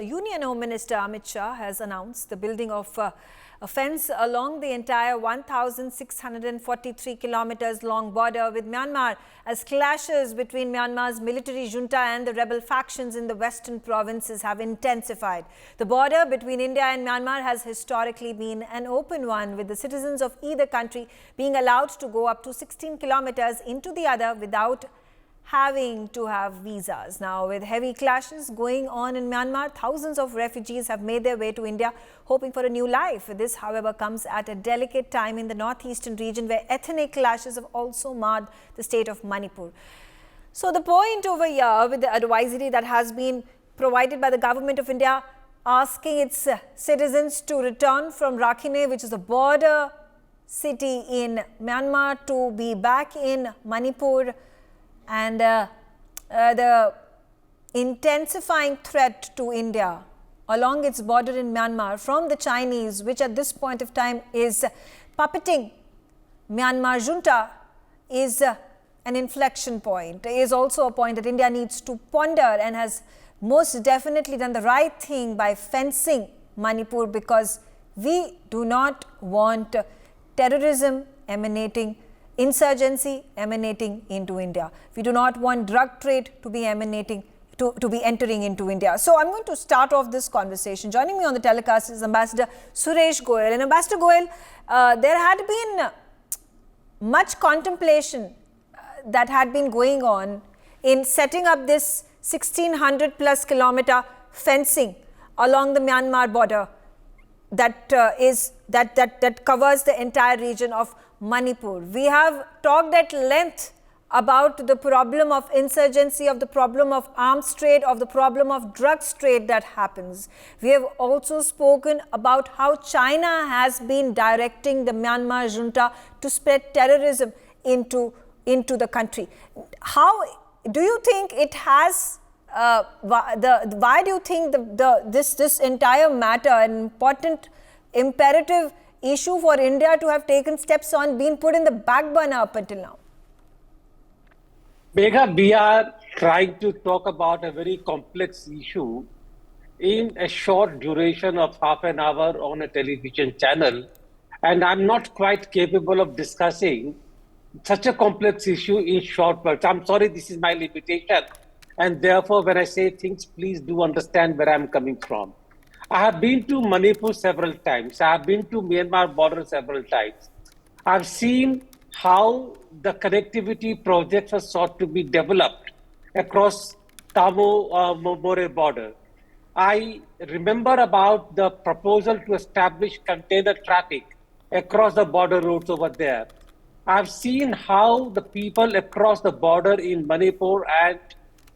Union Home Minister Amit Shah has announced the building of a fence along the entire 1,643 kilometers long border with Myanmar as clashes between Myanmar's military junta and the rebel factions in the western provinces have intensified. The border between India and Myanmar has historically been an open one, with the citizens of either country being allowed to go up to 16 kilometers into the other without having to have visas. Now, with heavy clashes going on in Myanmar, thousands of refugees have made their way to India, hoping for a new life. This, however, comes at a delicate time in the northeastern region, where ethnic clashes have also marred the state of Manipur. So, the point over here with the advisory that has been provided by the government of India, asking its citizens to return from Rakhine, which is a border city in Myanmar, to be back in Manipur, and the intensifying threat to India along its border in Myanmar from the Chinese, which at this point of time is puppeting Myanmar junta, is an inflection point. It is also a point that India needs to ponder, and has most definitely done the right thing by fencing Manipur, because we do not want terrorism emanating, insurgency emanating into India. We do not want drug trade to be emanating, to be entering into India. So I'm going to start off this conversation. Joining me on the telecast is Ambassador Suresh Goyal. And Ambassador Goyal, there had been much contemplation that had been going on in setting up this 1,600 plus kilometer fencing along the Myanmar border that covers the entire region of Manipur. We have talked at length about the problem of insurgency, of the problem of arms trade, of the problem of drugs trade that happens. We have also spoken about how China has been directing the Myanmar junta to spread terrorism into the country. How do you think it has, why do you think this entire matter, an important imperative issue for India to have taken steps on, been put in the back burner up until now? Megha, we are trying to talk about a very complex issue in a short duration of half an hour on a television channel, and I'm not quite capable of discussing such a complex issue in short words. I'm sorry, this is my limitation, and therefore when I say things, please do understand where I'm coming from. I have been to Manipur several times. I have been to Myanmar border several times. I've seen how the connectivity projects are sought to be developed across Tamil-More border. I remember about the proposal to establish container traffic across the border roads over there. I've seen how the people across the border in Manipur and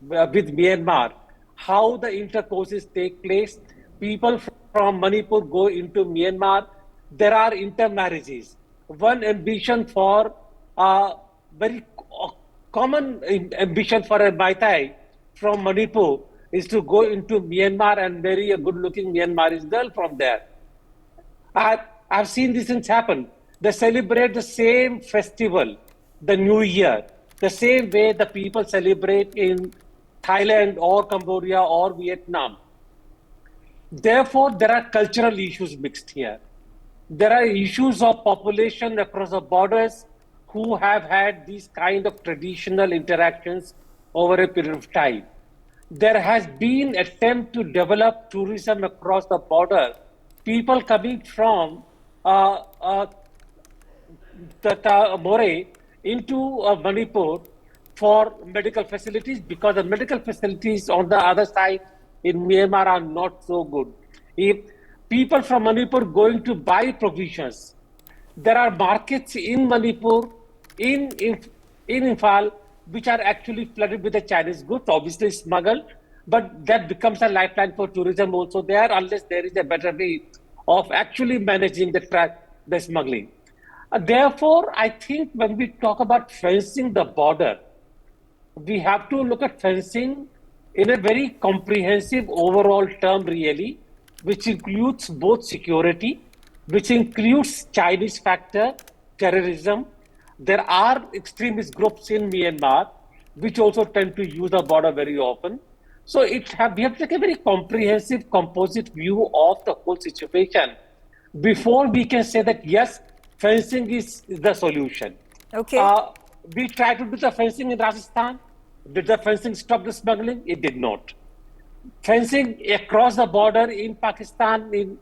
with Myanmar, how the intercourses take place. People from Manipur go into Myanmar. There are intermarriages. One ambition for very common ambition for a Maitai from Manipur is to go into Myanmar and marry a good-looking Myanmarese girl from there. I've seen these things happen. They celebrate the same festival, the New Year, the same way the people celebrate in Thailand or Cambodia or Vietnam. Therefore, there are cultural issues mixed here. There are issues of population across the borders who have had these kind of traditional interactions over a period of time. There has been an attempt to develop tourism across the border. People coming from More into Manipur for medical facilities, because the medical facilities on the other side in Myanmar are not so good. If people from Manipur going to buy provisions, there are markets in Manipur, in Imphal, which are actually flooded with the Chinese goods, obviously smuggled, but that becomes a lifeline for tourism also there, unless there is a better way of actually managing the smuggling. Therefore, I think when we talk about fencing the border, we have to look at fencing in a very comprehensive overall term, really, which includes both security, which includes Chinese factor, terrorism. There are extremist groups in Myanmar which also tend to use the border very often. So we have to take a very comprehensive, composite view of the whole situation before we can say that yes, fencing is the solution. Okay. We tried to do the fencing in Rajasthan. Did the fencing stop the smuggling? It did not. Fencing across the border in Pakistan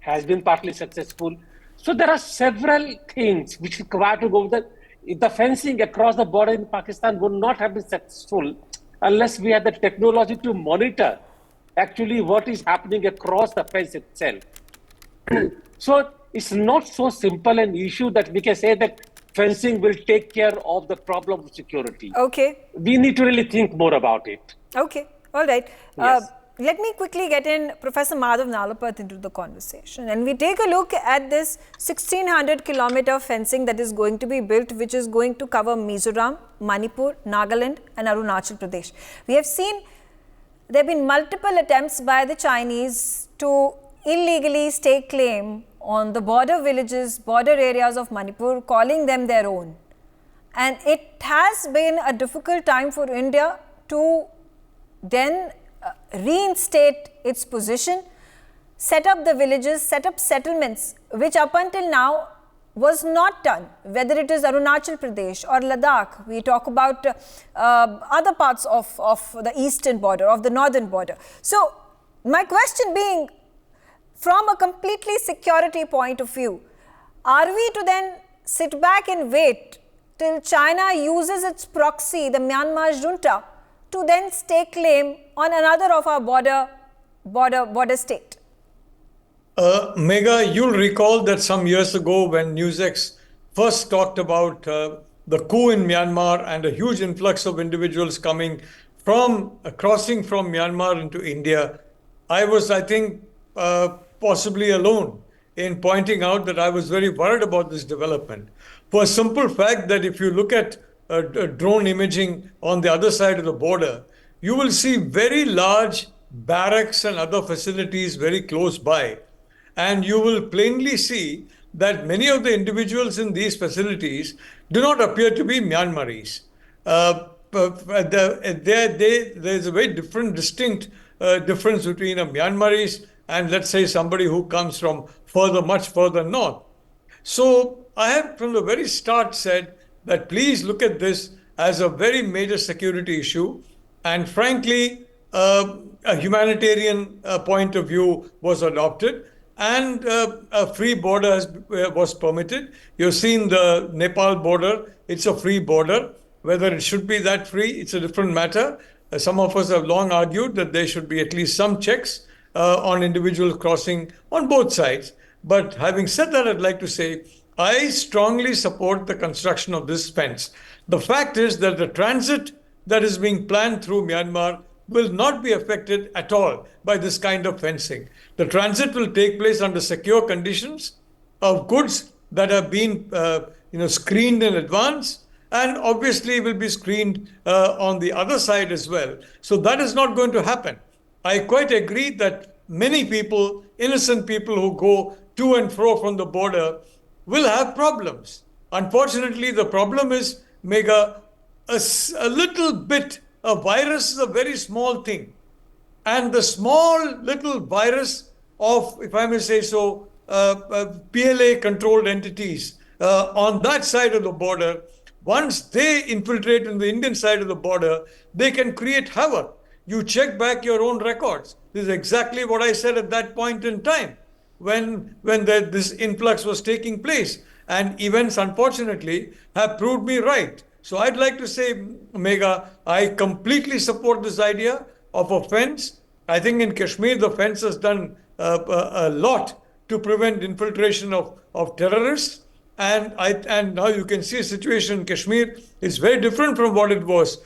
has been partly successful. So there are several things which require to go with the fencing across the border in Pakistan would not have been successful unless we had the technology to monitor actually what is happening across the fence itself. So it's not so simple an issue that we can say that fencing will take care of the problem of security. Okay. We need to really think more about it. Okay. All right. Yes. Let me quickly get in Professor Madhav Nalapath into the conversation, and we take a look at this 1600-kilometer fencing that is going to be built, which is going to cover Mizoram, Manipur, Nagaland and Arunachal Pradesh. We have seen there have been multiple attempts by the Chinese to illegally stake claim on the border villages, border areas of Manipur, calling them their own. And it has been a difficult time for India to then reinstate its position, set up the villages, set up settlements, which up until now was not done, whether it is Arunachal Pradesh or Ladakh. We talk about other parts of the eastern border, of the northern border. So my question being, from a completely security point of view, are we to then sit back and wait till China uses its proxy, the Myanmar junta, to then stake claim on another of our border state? Megha, you'll recall that some years ago when NewsX first talked about the coup in Myanmar and a huge influx of individuals coming from, crossing from Myanmar into India, I was, I think, possibly alone in pointing out that I was very worried about this development. For a simple fact that if you look at drone imaging on the other side of the border, you will see very large barracks and other facilities very close by. And you will plainly see that many of the individuals in these facilities do not appear to be Myanmaris. There's a very distinct difference between a Myanmaris and, let's say, somebody who comes from much further north. So I have from the very start said that please look at this as a very major security issue. And frankly, a humanitarian point of view was adopted, and a free border was permitted. You've seen the Nepal border, it's a free border. Whether it should be that free, it's a different matter. Some of us have long argued that there should be at least some checks on individuals crossing on both sides. But having said that, I'd like to say, I strongly support the construction of this fence. The fact is that the transit that is being planned through Myanmar will not be affected at all by this kind of fencing. The transit will take place under secure conditions of goods that have been screened in advance, and obviously will be screened on the other side as well. So that is not going to happen. I quite agree that many people, innocent people who go to and fro from the border, will have problems. Unfortunately, the problem is, Megha, a little bit, a virus is a very small thing. And the small little virus of, if I may say so, PLA-controlled entities on that side of the border, once they infiltrate in the Indian side of the border, they can create havoc. You check back your own records. This is exactly what I said at that point in time when this influx was taking place. And events, unfortunately, have proved me right. So I'd like to say, Megha, I completely support this idea of a fence. I think in Kashmir, the fence has done a lot to prevent infiltration of terrorists. And now you can see a situation in Kashmir is very different from what it was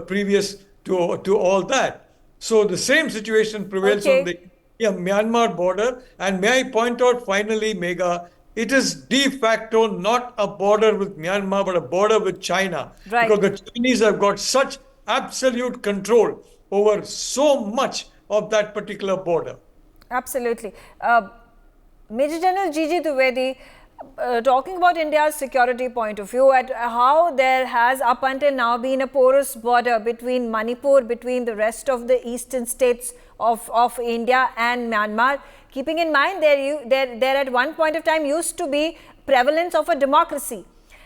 previous to all that. So the same situation prevails on the Myanmar border. And may I point out finally, Megha, it is de facto not a border with Myanmar, but a border with China. Right. Because the Chinese have got such absolute control over so much of that particular border. Absolutely. Major General Gigi Dwivedi, talking about India's security point of view, at how there has up until now been a porous border between Manipur, between the rest of the eastern states of India and Myanmar, keeping in mind there at one point of time used to be prevalence of a democracy.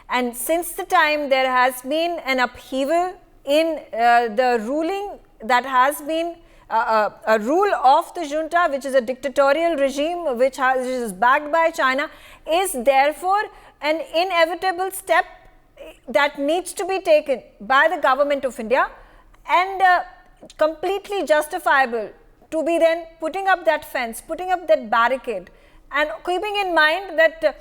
And since the time there has been an upheaval in the ruling that has been a rule of the junta, which is a dictatorial regime which is backed by China, is therefore an inevitable step that needs to be taken by the government of India, and completely justifiable to be then putting up that fence, putting up that barricade, and keeping in mind that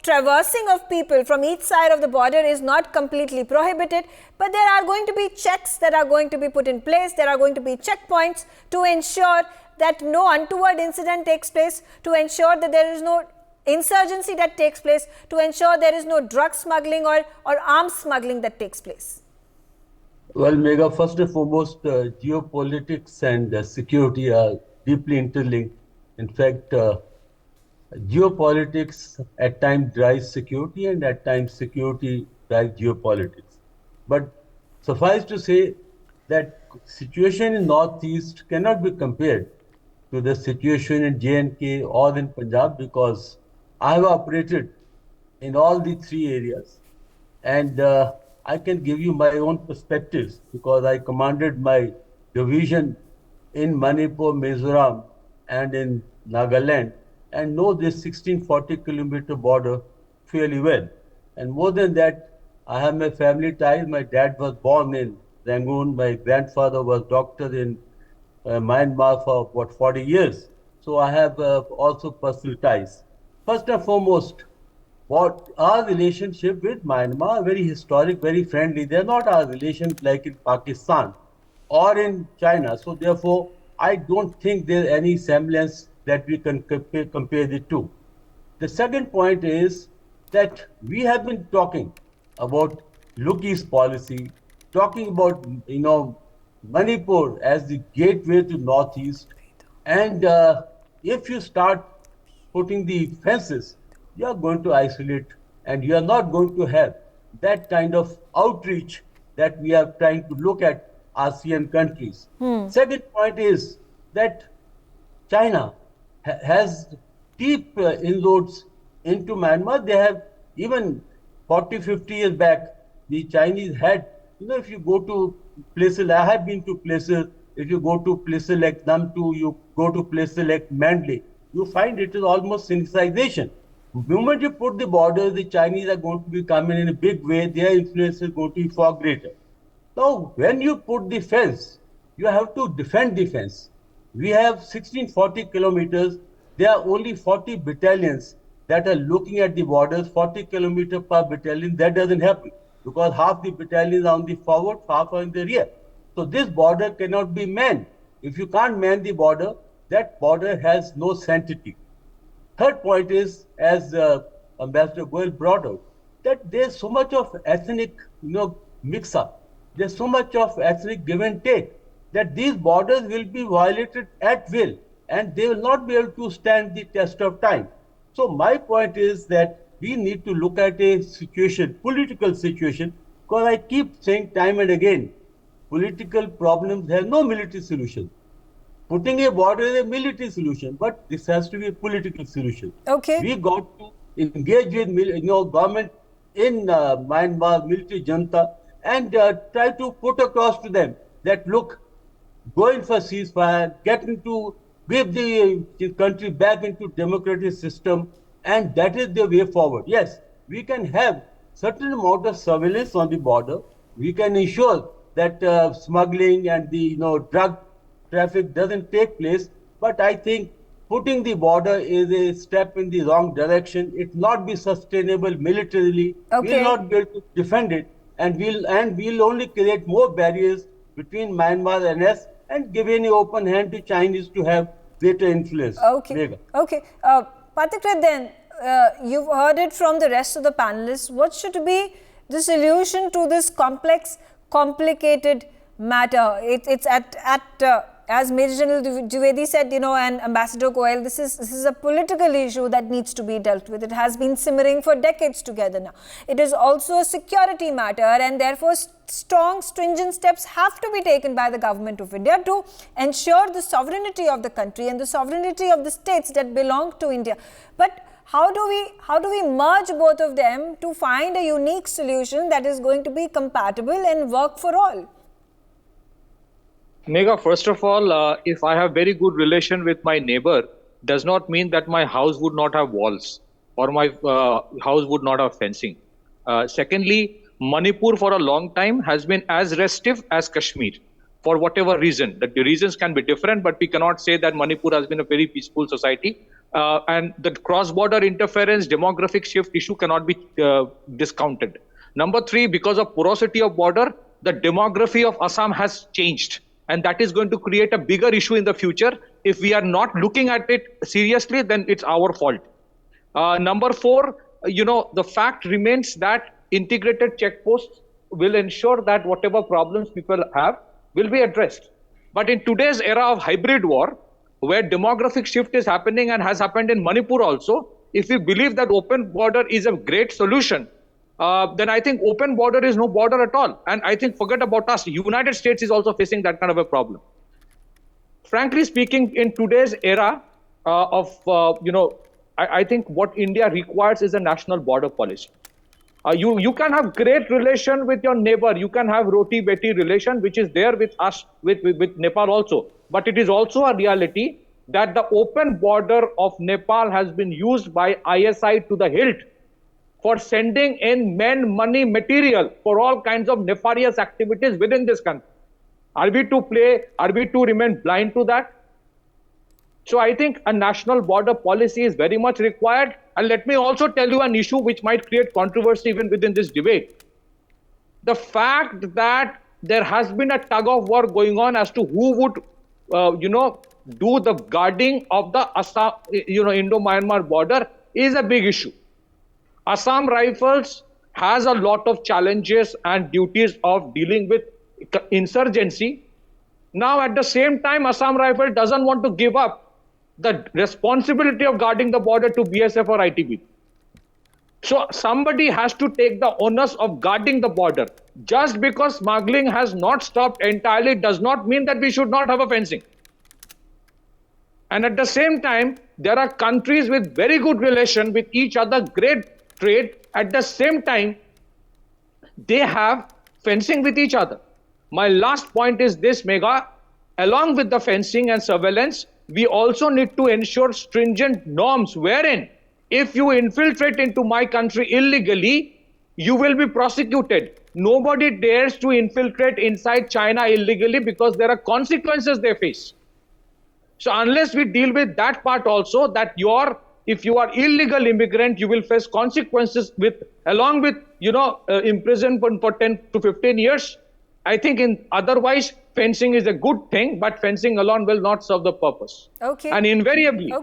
traversing of people from each side of the border is not completely prohibited, but there are going to be checks that are going to be put in place. There are going to be checkpoints to ensure that no untoward incident takes place, to ensure that there is no insurgency that takes place, to ensure there is no drug smuggling or arms smuggling that takes place. Well, Megha, first and foremost, geopolitics and security are deeply interlinked. In fact, geopolitics at times drives security, and at times security drives geopolitics. But suffice to say that situation in Northeast cannot be compared to the situation in J&K or in Punjab, because I have operated in all the three areas, and I can give you my own perspectives because I commanded my division in Manipur, Mizoram, and in Nagaland, and know this 1640-kilometer border fairly well. And more than that, I have my family ties. My dad was born in Rangoon. My grandfather was doctor in Myanmar for about 40 years. So I have also personal ties. First and foremost, what our relationship with Myanmar, very historic, very friendly. They're not our relations like in Pakistan or in China. So therefore, I don't think there's any semblance that we can compare the two. The second point is that we have been talking about Look East policy, talking about Manipur as the gateway to Northeast, and if you start putting the fences, you are going to isolate, and you are not going to have that kind of outreach that we are trying to look at ASEAN countries. Second point is that China has deep inroads into Myanmar. They have even 40, 50 years back, the Chinese had, if you go to places, I have been to places, if you go to places like Namtu, you go to places like Mandalay, you find it is almost synchronization. The moment you put the border, the Chinese are going to be coming in a big way, their influence is going to be far greater. Now, when you put the fence, you have to defend the fence. We have 1640 kilometers. There are only 40 battalions that are looking at the borders, 40 kilometers per battalion. That doesn't happen because half the battalions are on the forward, half are in the rear. So this border cannot be manned. If you can't man the border, that border has no sanctity. Third point is, as Ambassador Goel brought out, that there's so much of ethnic, mix-up. There's so much of ethnic give and take that these borders will be violated at will, and they will not be able to stand the test of time. So my point is that we need to look at a situation, political situation, because I keep saying time and again, political problems have no military solution. Putting a border is a military solution, but this has to be a political solution. Okay. We got to engage with government in Myanmar, military junta, and try to put across to them that, look, going for ceasefire, getting to give the country back into democratic system, and that is the way forward. Yes, we can have certain amount of surveillance on the border. We can ensure that smuggling and the drug traffic doesn't take place. But I think putting the border is a step in the wrong direction. It will not be sustainable militarily. Okay. We will not be able to defend it, and we'll only create more barriers between Myanmar and us, and give any open hand to Chinese to have greater influence. Okay. Megha. Okay. Patikrit, then, you've heard it from the rest of the panelists. What should be the solution to this complex, complicated matter? It's at as Major General Dwivedi said, and Ambassador Goyal, this is a political issue that needs to be dealt with. It has been simmering for decades together now. It is also a security matter, and therefore strong, stringent steps have to be taken by the government of India to ensure the sovereignty of the country and the sovereignty of the states that belong to India. But how do we merge both of them to find a unique solution that is going to be compatible and work for all? Megha, first of all, if I have very good relation with my neighbor, does not mean that my house would not have walls or my house would not have fencing. Secondly, Manipur for a long time has been as restive as Kashmir for whatever reason. The reasons can be different, but we cannot say that Manipur has been a very peaceful society. And the cross-border interference, demographic shift issue cannot be discounted. Number three, because of porosity of border, the demography of Assam has changed. And that is going to create a bigger issue in the future. If we are not looking at it seriously, then it's our fault. Number four, the fact remains that integrated checkposts will ensure that whatever problems people have will be addressed. But in today's era of hybrid war, where demographic shift is happening and has happened in Manipur also, if we believe that open border is a great solution, then I think open border is no border at all. And I think forget about us. United States is also facing that kind of a problem. Frankly speaking, in today's era I think what India requires is a national border policy. You can have great relation with your neighbor. You can have roti-beti relation, which is there with us, with Nepal also. But it is also a reality that the open border of Nepal has been used by ISI to the hilt for sending in men, money, material for all kinds of nefarious activities within this country. Are we to remain blind to that? So I think a national border policy is very much required. And let me also tell you an issue which might create controversy even within this debate. The fact that there has been a tug of war going on as to who would, do the guarding of the Assam, Indo-Myanmar border is a big issue. Assam Rifles has a lot of challenges and duties of dealing with insurgency. Now, at the same time, Assam Rifle doesn't want to give up the responsibility of guarding the border to BSF or ITB. So somebody has to take the onus of guarding the border. Just because smuggling has not stopped entirely does not mean that we should not have a fencing. And at the same time, there are countries with very good relation with each other, great trade. At the same time, they have fencing with each other. My last point is this, Megha. Along with the fencing and surveillance, we also need to ensure stringent norms wherein if you infiltrate into my country illegally, you will be prosecuted. Nobody dares to infiltrate inside China illegally because there are consequences they face. So unless we deal with that part also, that if you are illegal immigrant, you will face consequences along with imprisonment for 10 to 15 years. I think otherwise fencing is a good thing, but fencing alone will not serve the purpose. Okay. And invariably,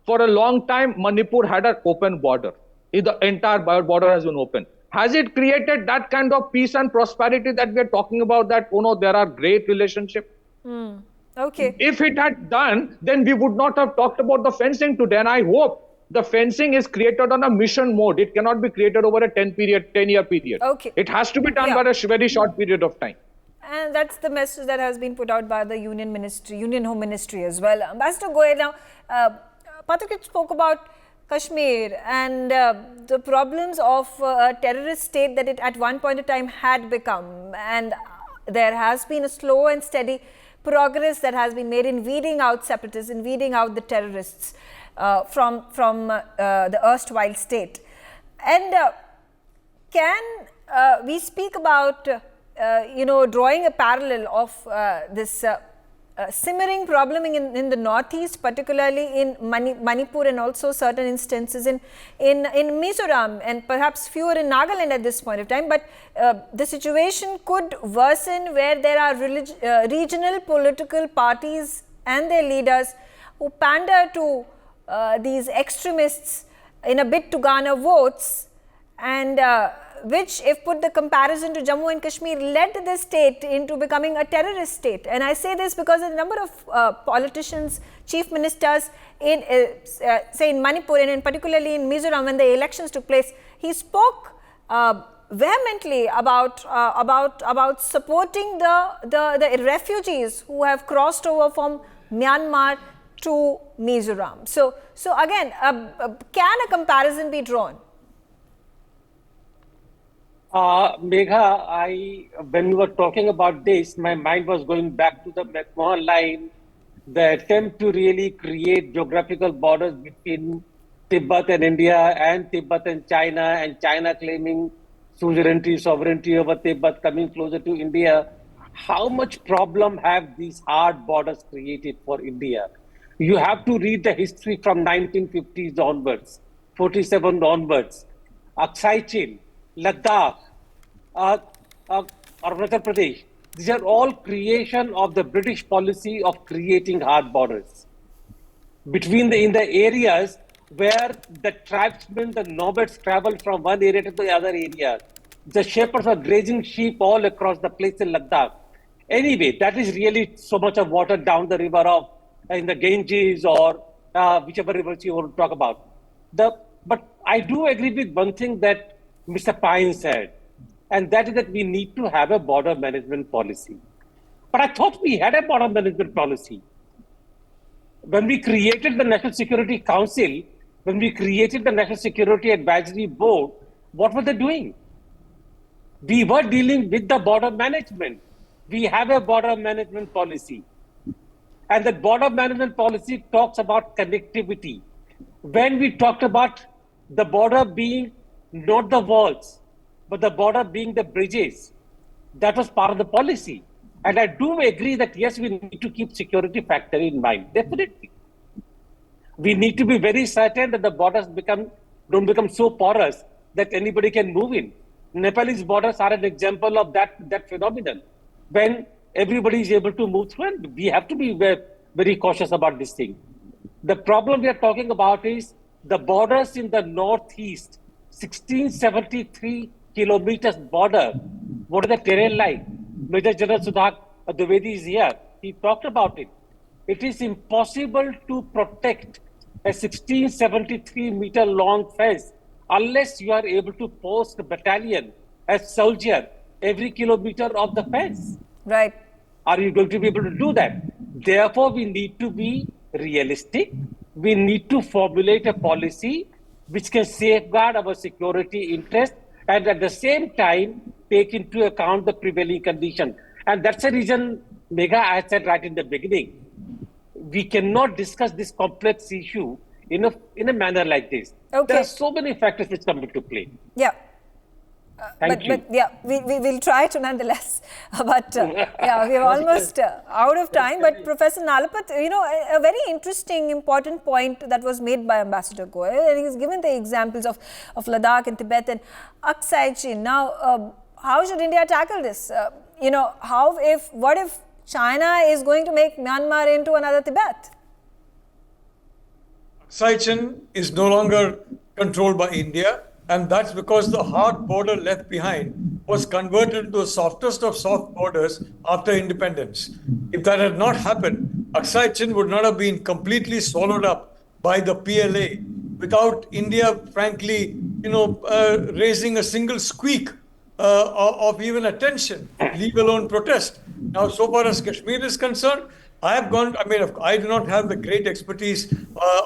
for a long time, Manipur had an open border. The entire border has been open. Has it created that kind of peace and prosperity that we are talking about, that, there are great relationships? Okay. If it had done, then we would not have talked about the fencing today. And I hope the fencing is created on a mission mode. It cannot be created over a 10-year period. Okay. It has to be done by a very short period of time. And that's the message that has been put out by the Union Home Ministry as well. Ambassador Goyal, now, Patrick spoke about Kashmir and the problems of a terrorist state that it at one point in time had become. And there has been a slow and steady progress that has been made in weeding out separatists, in weeding out the terrorists from the erstwhile state. And can we speak about, drawing a parallel of this simmering problem in the northeast, particularly in Manipur and also certain instances in Mizoram and perhaps fewer in Nagaland at this point of time. But the situation could worsen where there are regional political parties and their leaders who pander to these extremists in a bid to garner votes, and which, if put the comparison to Jammu and Kashmir, led the state into becoming a terrorist state. And I say this because a number of politicians, chief ministers in, say in Manipur and particularly in Mizoram, when the elections took place, he spoke vehemently about supporting the refugees who have crossed over from Myanmar to Mizoram. So again, can a comparison be drawn? Megha, when you were talking about this, my mind was going back to the McMahon line, the attempt to really create geographical borders between Tibet and India and Tibet and China claiming sovereignty over Tibet, coming closer to India. How much problem have these hard borders created for India? You have to read the history from 1950s onwards, 47 onwards. Aksai Chin, Ladakh, Arunachal Pradesh. These are all creation of the British policy of creating hard borders between in the areas where the tribesmen, the nomads travel from one area to the other area. The shepherds are grazing sheep all across the place in Ladakh. Anyway, that is really so much of water down the river of in the Ganges or whichever rivers you want to talk about. But I do agree with one thing that Mr. Pine said, and that is that we need to have a border management policy. But I thought we had a border management policy. When we created the National Security Council, when we created the National Security Advisory Board, what were they doing? We were dealing with the border management. We have a border management policy. And the border management policy talks about connectivity. When we talked about the border being not the walls, but the border being the bridges, that was part of the policy. And I do agree that, yes, we need to keep security factor in mind, definitely. We need to be very certain that the borders don't become so porous that anybody can move in. Nepalese borders are an example of that phenomenon. When everybody is able to move through, and we have to be very cautious about this thing. The problem we are talking about is the borders in the northeast, 1673 kilometers border. What is the terrain like? Major General Sudhak Dwivedi is here. He talked about it. It is impossible to protect a 1673 meter long fence unless you are able to post a battalion, a soldier, every kilometer of the fence. Right. Are you going to be able to do that? Therefore, we need to be realistic. We need to formulate a policy which can safeguard our security interest and at the same time take into account the prevailing condition. And that's the reason, Megha, I said right in the beginning, we cannot discuss this complex issue in a manner like this. Okay. There are so many factors which come into play. Yeah. Thank you. But yeah, we will try to nonetheless. But yeah, we're almost out of time. But Professor Nalapat, a very interesting, important point that was made by Ambassador Goyal, and he's given the examples of Ladakh and Tibet and Aksai Chin. Now, how should India tackle this? What if China is going to make Myanmar into another Tibet? Aksai Chin is no longer controlled by India, and that's because the hard border left behind was converted into the softest of soft borders after independence. If that had not happened, Aksai Chin would not have been completely swallowed up by the PLA without India, frankly, raising a single squeak of even attention, leave alone protest. Now, so far as Kashmir is concerned, I do not have the great expertise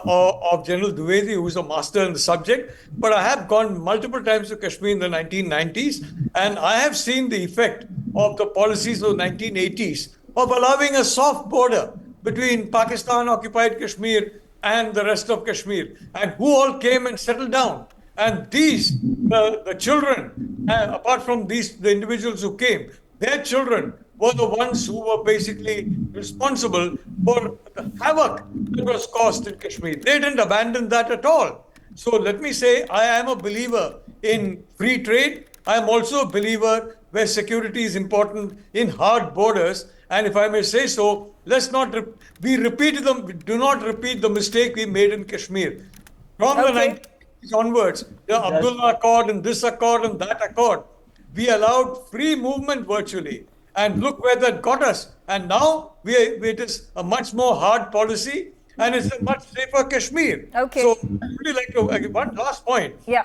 of General Dwivedi, who is a master in the subject, but I have gone multiple times to Kashmir in the 1990s, and I have seen the effect of the policies of the 1980s of allowing a soft border between Pakistan-occupied Kashmir and the rest of Kashmir, and who all came and settled down. And the children, apart from the individuals who came, their children were the ones who were basically responsible for the havoc that was caused in Kashmir. They didn't abandon that at all. So let me say, I am a believer in free trade. I am also a believer where security is important in hard borders. And if I may say so, let's not do not repeat the mistake we made in Kashmir. From onwards, the Abdullah Accord and this accord and that accord, we allowed free movement virtually. And look where that got us. And now it is a much more hard policy and it's a much safer Kashmir. Okay. So I really like to, one last point. Yeah.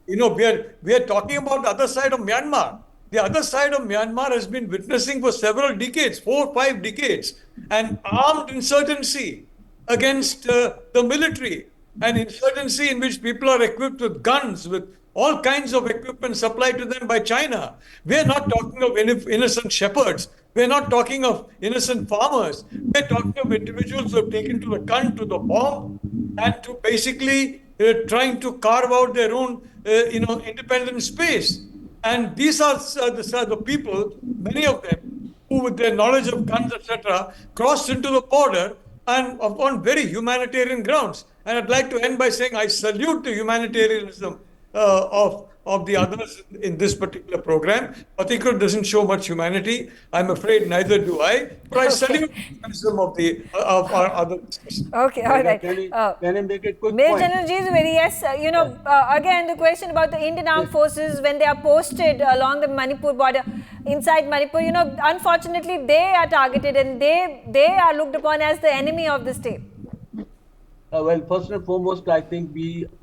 We are talking about the other side of Myanmar. The other side of Myanmar has been witnessing for several decades, 4 or 5 decades, an armed insurgency against the military, an insurgency in which people are equipped with guns, with all kinds of equipment supplied to them by China. We're not talking of innocent shepherds. We're not talking of innocent farmers. We're talking of individuals who have taken to the gun, to the bomb, and to basically trying to carve out their own, independent space. And these are the people, many of them, who with their knowledge of guns, etc., crossed into the border and on very humanitarian grounds. And I'd like to end by saying I salute the humanitarianism of the others in this particular program. Patikar doesn't show much humanity. I'm afraid neither do I. But I salute the humanism of our other discussions. Okay, all right. Can I make a quick Major point? General Ji is very, yes. Again, the question about the Indian armed forces when they are posted along the Manipur border, inside Manipur, unfortunately, they are targeted and they are looked upon as the enemy of the state. Well, first and foremost, I think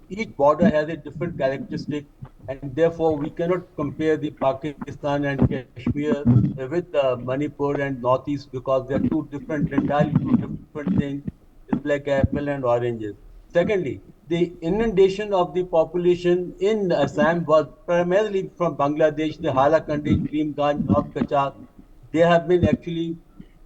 each border has a different characteristic, and therefore we cannot compare the Pakistan and Kashmir with Manipur and Northeast because they are entirely two different things. It's like apple and oranges. Secondly, the inundation of the population in Assam was primarily from Bangladesh, the Halakandi, Karimganj, North Kachar. There have been actually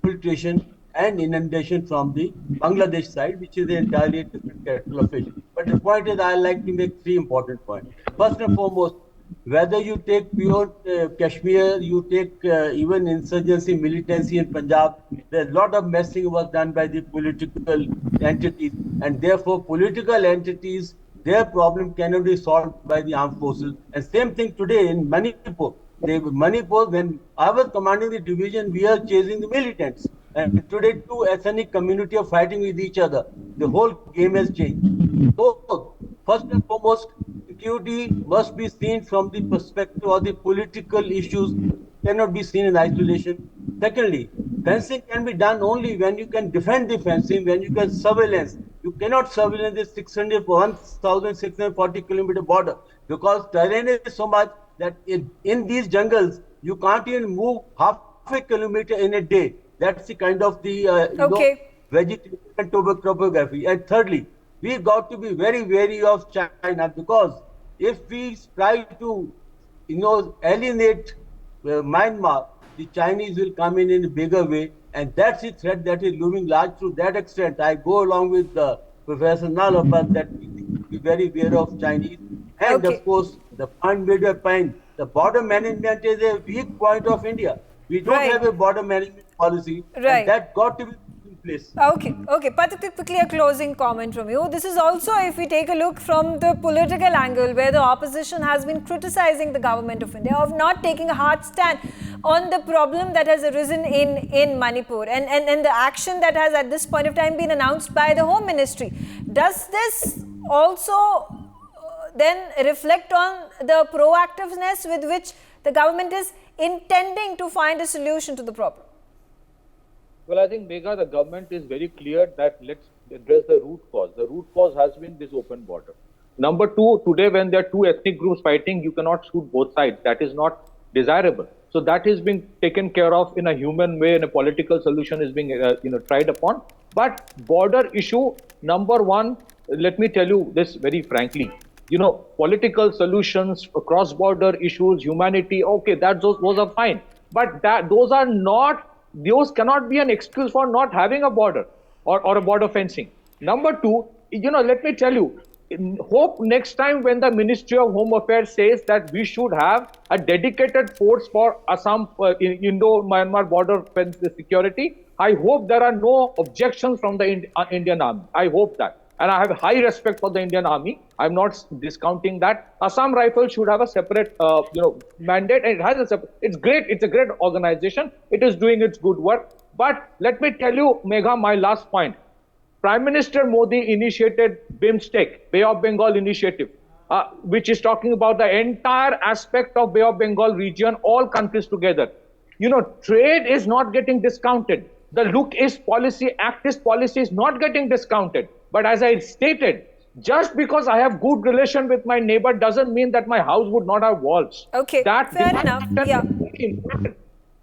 filtration and inundation from the Bangladesh side, which is an entirely different kettle of fish. But the point is, I like to make 3 important points. First and foremost, whether you take pure Kashmir, you take even insurgency, militancy in Punjab, a lot of messing was done by the political entities, and therefore political entities, their problem cannot be solved by the armed forces. And same thing today in Manipur. When I was commanding the division, we are chasing the militants. And today, 2 ethnic communities are fighting with each other. The whole game has changed. So, first and foremost, security must be seen from the perspective of the political issues, cannot be seen in isolation. Secondly, fencing can be done only when you can defend the fencing, when you can surveillance. You cannot surveillance the 1,640 kilometer border because terrain is so much that in these jungles, you can't even move half a kilometer in a day. That's the kind of vegetation and topography. And thirdly, we've got to be very wary of China because if we try to, alienate Myanmar, the Chinese will come in a bigger way. And that's the threat that is looming large. To that extent, I go along with Professor Nalapat that we need to be very wary of Chinese. And of course, the point made by Pine, the border management is a weak point of India. We don't have a border management policy, and that got to be in place. Okay. Patrick, quickly a closing comment from you. This is also, if we take a look from the political angle, where the opposition has been criticizing the government of India of not taking a hard stand on the problem that has arisen in Manipur and the action that has at this point of time been announced by the Home Ministry. Does this also then reflect on the proactiveness with which the government is intending to find a solution to the problem? Well, I think, Megha, the government is very clear that let's address the root cause. The root cause has been this open border. Number 2, today when there are 2 ethnic groups fighting, you cannot shoot both sides. That is not desirable. So that is being taken care of in a human way, and a political solution is being tried upon. But border issue, number 1, let me tell you this very frankly. Political solutions, cross-border issues, humanity, okay, those are fine. But those cannot be an excuse for not having a border or a border fencing. Number 2, let me tell you, hope next time when the Ministry of Home Affairs says that we should have a dedicated force for Assam Indo-Myanmar border fence security, I hope there are no objections from the Indian Army. I hope that. And I have high respect for the Indian Army. I'm not discounting that. Assam Rifles should have a separate, mandate. And it's great. It's a great organization. It is doing its good work. But let me tell you, Megha, my last point. Prime Minister Modi initiated BIMSTEC, Bay of Bengal Initiative. which is talking about the entire aspect of Bay of Bengal region, all countries together. You know, trade is not getting discounted. The Look East policy, Act East policy is not getting discounted. But as I stated, just because I have good relation with my neighbor doesn't mean that my house would not have walls. Okay, That fair enough. Yeah.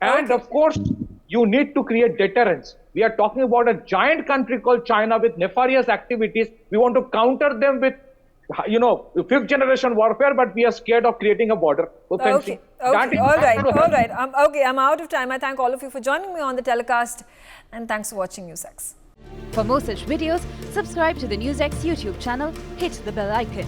And of course, you need to create deterrence. We are talking about a giant country called China with nefarious activities. We want to counter them with, you know, fifth generation warfare, but we are scared of creating a border. Okay, all right. I'm out of time. I thank all of you for joining me on the telecast, and thanks for watching NewsX. For more such videos, subscribe to the NewsX YouTube channel, hit the bell icon.